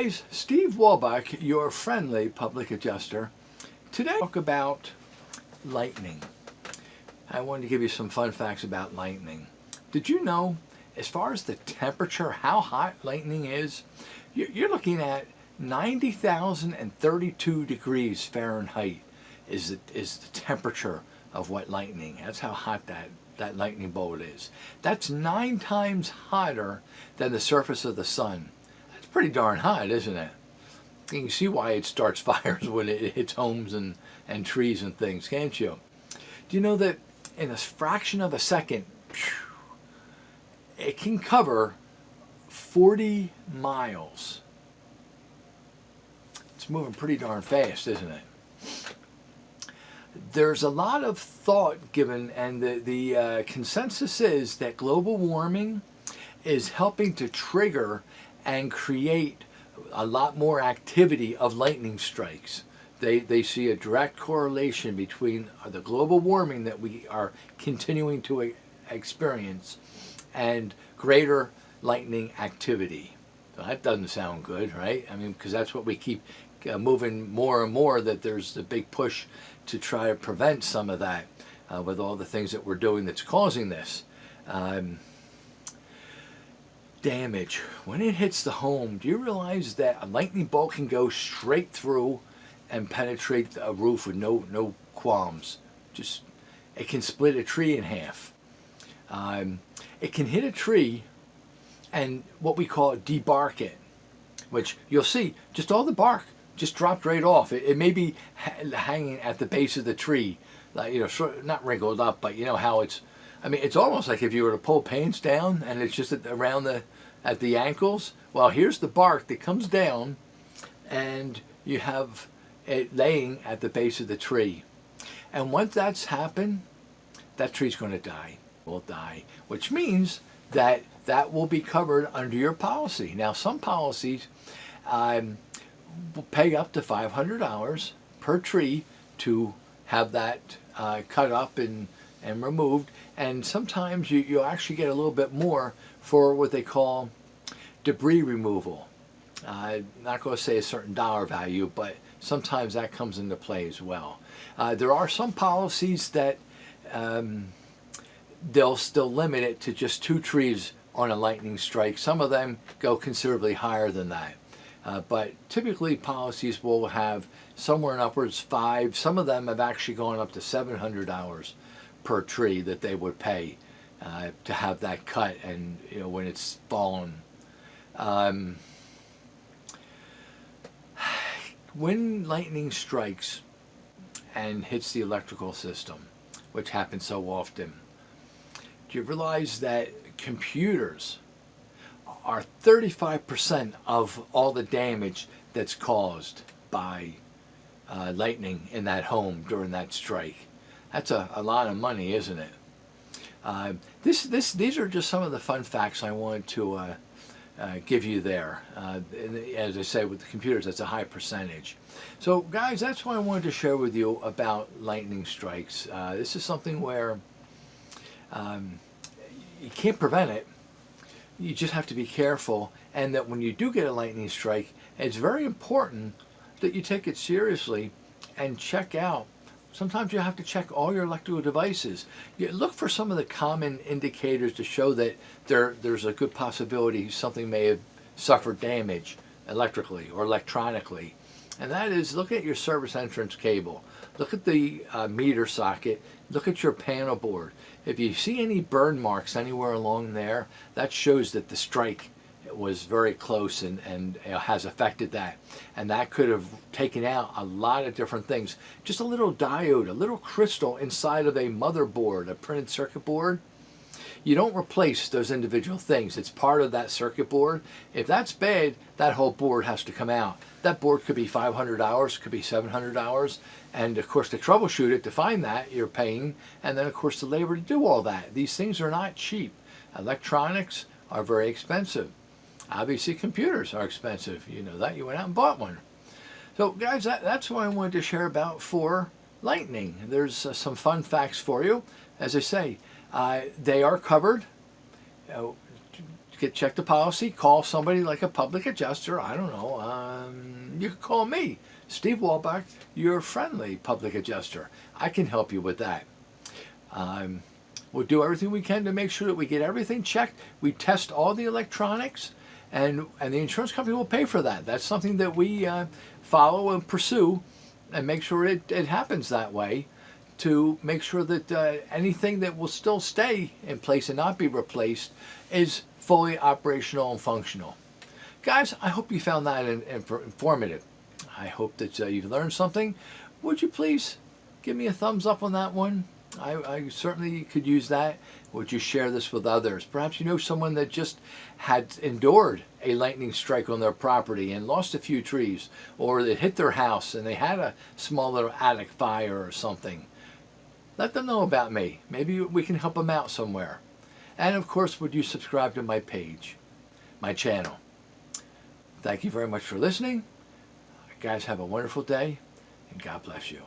guys, Steve Wolbach, your friendly public adjuster. Today, talk about lightning. I wanted to give you some fun facts about lightning. Did you know, as far as the temperature, how hot lightning is? You're looking at 90,032 degrees Fahrenheit is the temperature of what lightning. That's how hot that lightning bolt is. That's 9 times hotter than the surface of the sun. That's pretty darn hot, isn't it? You can see why it starts fires when it hits homes and trees and things, can't you? Do you know that in a fraction of a second, it can cover 40 miles? It's moving pretty darn fast, isn't it? There's a lot of thought given, and the consensus is that global warming is helping to trigger and create a lot more activity of lightning strikes. They see a direct correlation between the global warming that we are continuing to experience and greater lightning activity. So that doesn't sound good, right? I mean, because that's what we keep moving more and more, that there's the big push to try to prevent some of that with all the things that we're doing that's causing this. Damage. When it hits the home, do you realize that a lightning bolt can go straight through and penetrate a roof with no qualms? Just, it can split a tree in half. It can hit a tree and what we call debark it, which you'll see just all the bark just dropped right off. It may be hanging at the base of the tree, like, you know, sort of not wrinkled up, but you know how it's. I mean, it's almost like if you were to pull pants down and it's just around at the ankles. Well, here's the bark that comes down, and you have it laying at the base of the tree. And once that's happened, that tree's going to die. Will die, which means that will be covered under your policy. Now, some policies will pay up to $500 per tree to have that cut up and removed, and sometimes you'll actually get a little bit more for what they call debris removal. I'm not going to say a certain dollar value, but sometimes that comes into play as well. There are some policies that they'll still limit it to just 2 trees on a lightning strike. Some of them go considerably higher than that. But typically policies will have somewhere in upwards 5. Some of them have actually gone up to $700 per tree that they would pay to have that cut, and you know, when it's fallen. When lightning strikes and hits the electrical system, which happens so often, do you realize that computers are 35% of all the damage that's caused by lightning in that home during that strike? That's a lot of money, isn't it? These are just some of the fun facts I wanted to give you there. As I say, with the computers, that's a high percentage. So, guys, that's what I wanted to share with you about lightning strikes. This is something where you can't prevent it. You just have to be careful, and that when you do get a lightning strike, it's very important that you take it seriously and check out. Sometimes you have to check all your electrical devices. You look for some of the common indicators to show that there's a good possibility something may have suffered damage electrically or electronically. And that is, look at your service entrance cable. Look at the meter socket. Look at your panel board. If you see any burn marks anywhere along there, that shows that the strike was very close and has affected that. And that could have taken out a lot of different things. Just a little diode, a little crystal inside of a motherboard, a printed circuit board. You don't replace those individual things. It's part of that circuit board. If that's bad, that whole board has to come out. That board could be $500, could be $700. And of course, to troubleshoot it, to find that, you're paying. And then of course, the labor to do all that. These things are not cheap. Electronics are very expensive. Obviously, computers are expensive. You know that. You went out and bought one. So, guys, that's what I wanted to share about for lightning. There's some fun facts for you. As I say, they are covered. check the policy, call somebody like a public adjuster. I don't know. You can call me, Steve Wolbach, your friendly public adjuster. I can help you with that. We'll do everything we can to make sure that we get everything checked. We test all the electronics, and the insurance company will pay for that. That's something that we follow and pursue and make sure it happens that way, to make sure that anything that will still stay in place and not be replaced is fully operational and functional. Guys, I hope you found that informative. I hope that you've learned something. Would you please give me a thumbs up on that one? I certainly could use that. Would you share this with others? Perhaps you know someone that just had endured a lightning strike on their property and lost a few trees, or it hit their house and they had a small little attic fire or something. Let them know about me. Maybe we can help them out somewhere. And of course, would you subscribe to my page, my channel? Thank you very much for listening. Guys, have a wonderful day, and God bless you.